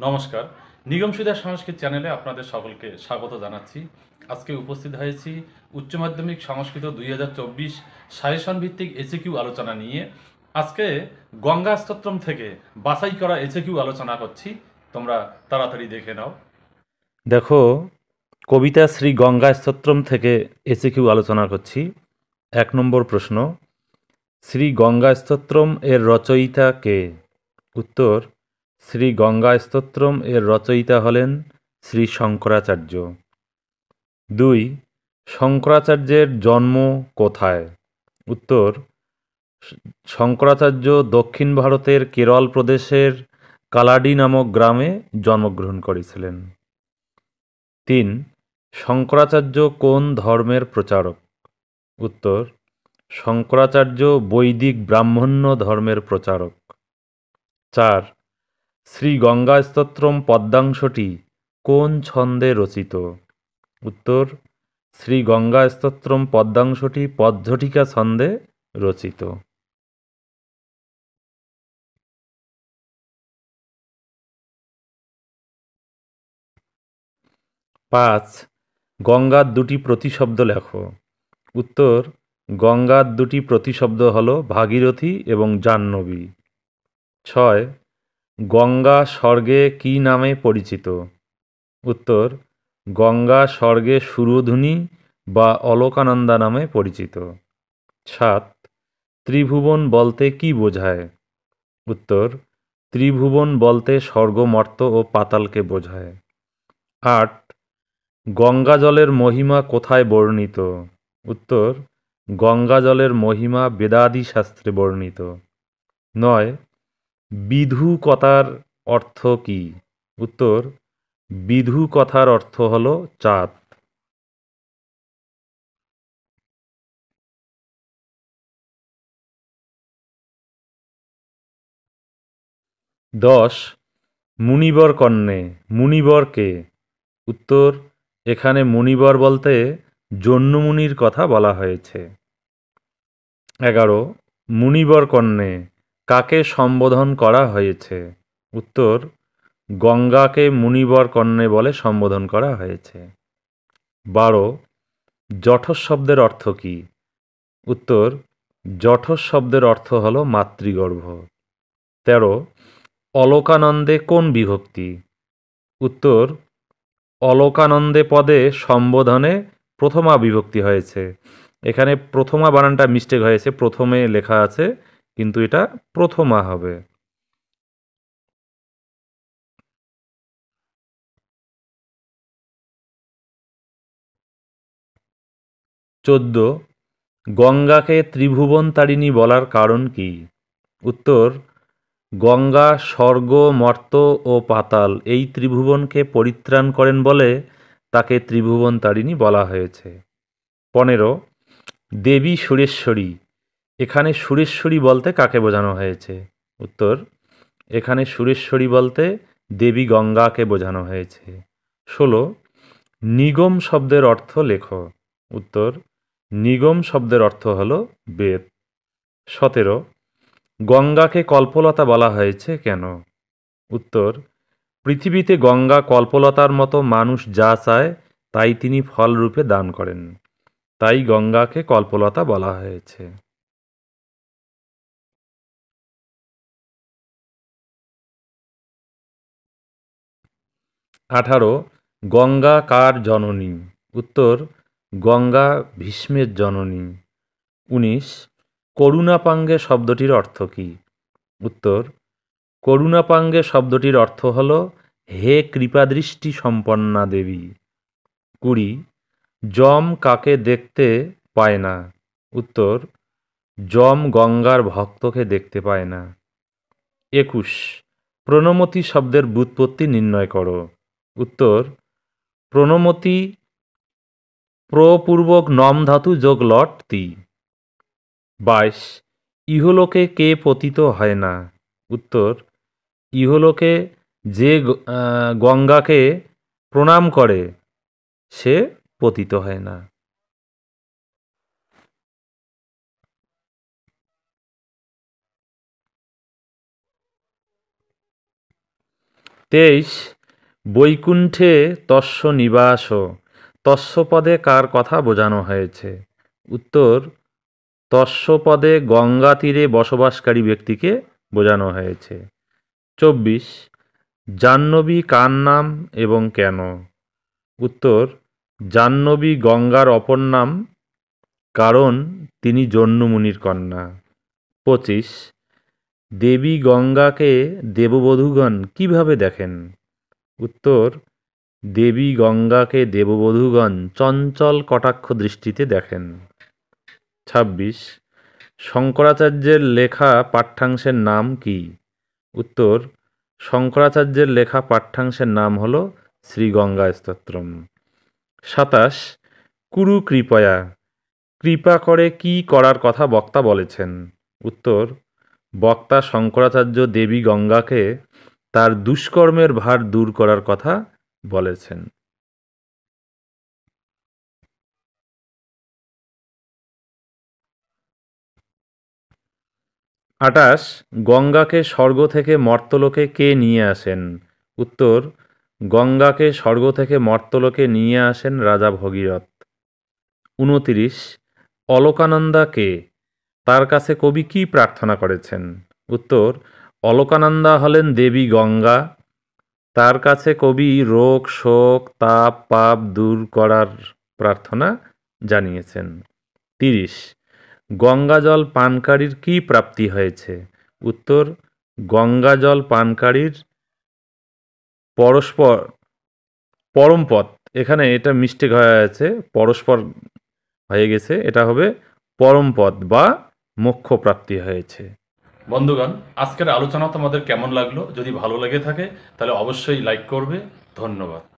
নমস্কার। নিগম সুধা সংস্কৃত চ্যানেলে আপনাদের সকলকে স্বাগত জানাচ্ছি। আজকে উপস্থিত হয়েছি উচ্চ মাধ্যমিক সংস্কৃত 2024 সাজেশন ভিত্তিক এসিকিউ আলোচনা নিয়ে। আজকে গঙ্গা স্তোত্রম থেকে বাছাই করা এসিকিউ আলোচনা করছি, তোমরা তাড়াতাড়ি দেখে নাও। দেখো, কবিতা শ্রী গঙ্গা স্তোত্রম থেকে এসিকিউ আলোচনা করছি। 1 নম্বর প্রশ্ন, শ্রী গঙ্গা স্তোত্রম এর রচয়িতা কে? উত্তর, শ্রী গঙ্গা স্তোত্রম এর রচয়িতা হলেন শ্রী শঙ্করাচার্য। 2, শঙ্করাচার্যের জন্ম কোথায়? উত্তর, শঙ্করাচার্য দক্ষিণ ভারতের কেরল প্রদেশের কালাডি নামক গ্রামে জন্মগ্রহণ করেছিলেন। 3, শঙ্করাচার্য কোন ধর্মের প্রচারক? উত্তর, শঙ্করাচার্য বৈদিক ব্রাহ্মণ্য ধর্মের প্রচারক। 4, শ্রী গঙ্গা স্তোত্রম পদ্যাংশটি কোন ছন্দে রচিত? উত্তর, শ্রী গঙ্গা স্তোত্রম পদ্যাংশটি পদ্ধটিকা ছন্দে রচিত। 5, গঙ্গার দুটি প্রতিশব্দ লেখো। উত্তর, গঙ্গার দুটি প্রতিশব্দ হল ভাগীরথী এবং জাহ্নবী। 6, গঙ্গা স্বর্গে কী নামে পরিচিত? উত্তর, গঙ্গা স্বর্গে সুরধুনী বা অলকানন্দা নামে পরিচিত। 7, ত্রিভুবন বলতে কি বোঝায়? উত্তর, ত্রিভুবন বলতে স্বর্গ, মর্ত্য ও পাতালকে বোঝায়। 8, গঙ্গা জলের মহিমা কোথায় বর্ণিত? উত্তর, গঙ্গা জলের মহিমা বেদাদি শাস্ত্রে বর্ণিত। 9, বিধু কথার অর্থ কি? উত্তর, বিধু কথার অর্থ হল চাঁদ। 10, মুনিবর কন্যে, মুনিবর কে? উত্তর, এখানে মুনিবর বলতে জন্যমুনির কথা বলা হয়েছে। 11, মুনিবর কন্যে কাকে সম্বোধন করা হয়েছে? উত্তর, গঙ্গাকে মুনিবর কন্যে বলে সম্বোধন করা হয়েছে। 12, জঠর শব্দের অর্থ কী? উত্তর, জঠর শব্দের অর্থ হল মাতৃগর্ভ। 13, অলকানন্দে কোন বিভক্তি? উত্তর, অলকানন্দে পদে সম্বোধনে প্রথমা বিভক্তি হয়েছে। এখানে প্রথমা বানানটা মিস্টেক হয়েছে, প্রথমে লেখা আছে কিন্তু এটা প্রথমা হবে। 14, গঙ্গাকে ত্রিভুবনতারিণী বলার কারণ কি? উত্তর, গঙ্গা স্বর্গ, মর্ত্য ও পাতাল এই ত্রিভুবনকে পরিত্রাণ করেন বলে তাকে ত্রিভুবনতারিণী বলা হয়েছে। 15, দেবী সুরেশ্বরী, এখানে সুরেশ্বরী বলতে কাকে বোঝানো হয়েছে? উত্তর, এখানে সুরেশ্বরী বলতে দেবী গঙ্গাকে বোঝানো হয়েছে। 16, নিগম শব্দের অর্থ লেখো। উত্তর, নিগম শব্দের অর্থ হল বেদ। 17, গঙ্গাকে কল্পলতা বলা হয়েছে কেন? উত্তর, পৃথিবীতে গঙ্গা কল্পলতার মতো মানুষ যা চায় তাই তিনি ফলরূপে দান করেন, তাই গঙ্গাকে কল্পলতা বলা হয়েছে। 18, গঙ্গা কার জননী? উত্তর, গঙ্গা ভীষ্মের জননী। 19, করুণাপাঙ্গে শব্দটির অর্থ কী? উত্তর, করুণাপাঙ্গে শব্দটির অর্থ হল হে কৃপাদৃষ্টি সম্পন্না দেবী। 20, যম কাকে দেখতে পায় না? উত্তর, যম গঙ্গার ভক্তকে দেখতে পায় না। 21, প্রণমতি শব্দের ব্যুৎপত্তি নির্ণয় করো। উত্তর, প্রণমতি প্রপূর্বক নম ধাতু যোগ লট তি। 22, ইহলোকে কে পতিত হয় না? উত্তর, ইহলোকে যে গঙ্গাকে প্রণাম করে সে পতিত হয় না। 23 বৈকুণ্ঠে তস্য নিবাস, তস্য পদে কার কথা বোঝানো হয়েছে? উত্তর, তস্য পদে গঙ্গা তীরে বসবাসকারী ব্যক্তিকে বোঝানো হয়েছে। 24 জাহ্নবী কার নাম এবং কেন? উত্তর, জাহ্নবী গঙ্গার অপর নাম, কারণ তিনি জহ্নু মুনির কন্যা। 25 দেবী গঙ্গাকে দেববধূগণ কিভাবে দেখেন? উত্তর, দেবী গঙ্গাকে দেববধূগণ চঞ্চল কটাক্ষ দৃষ্টিতে দেখেন। 26 শঙ্করাচার্যের লেখা পাঠ্যাংশের নাম কি? উত্তর, শঙ্করাচার্যের লেখা পাঠ্যাংশের নাম হল শ্রীগঙ্গা স্তোত্রম। 27 কুরু কৃপয়া, কৃপা করে কি করার কথা বক্তা বলেছেন? উত্তর, বক্তা শঙ্করাচার্য দেবী গঙ্গাকে তার দুষ্কর্মের ভার দূর করার কথা বলেছেন। আটাশ গঙ্গাকে স্বর্গ থেকে মর্তলোকে কে নিয়ে আসেন? উত্তর, গঙ্গাকে স্বর্গ থেকে মর্তলোকে নিয়ে আসেন রাজা ভগীরথ। 29 অলকানন্দা কে? তার কাছে কবি কি প্রার্থনা করেছেন? উত্তর, অলকানন্দা হলেন দেবী গঙ্গা, তার কাছে কবি রোগ শোক তাপ পাপ দূর করার প্রার্থনা জানিয়েছেন। 30 গঙ্গাজল পানকারীর কি প্রাপ্তি হয়েছে? উত্তর, গঙ্গাজল পানকারীর পরস্পর পরমপদ, এখানে এটা মিস্টেক হয়ে আছে, পরস্পর হয়ে গেছে, এটা হবে পরমপদ বা মোক্ষ প্রাপ্তি হয়েছে। বন্ধুগণ, আজকের আলোচনা তোমাদের কেমন লাগলো? যদি ভালো লেগে থাকে তাহলে অবশ্যই লাইক করবে। ধন্যবাদ।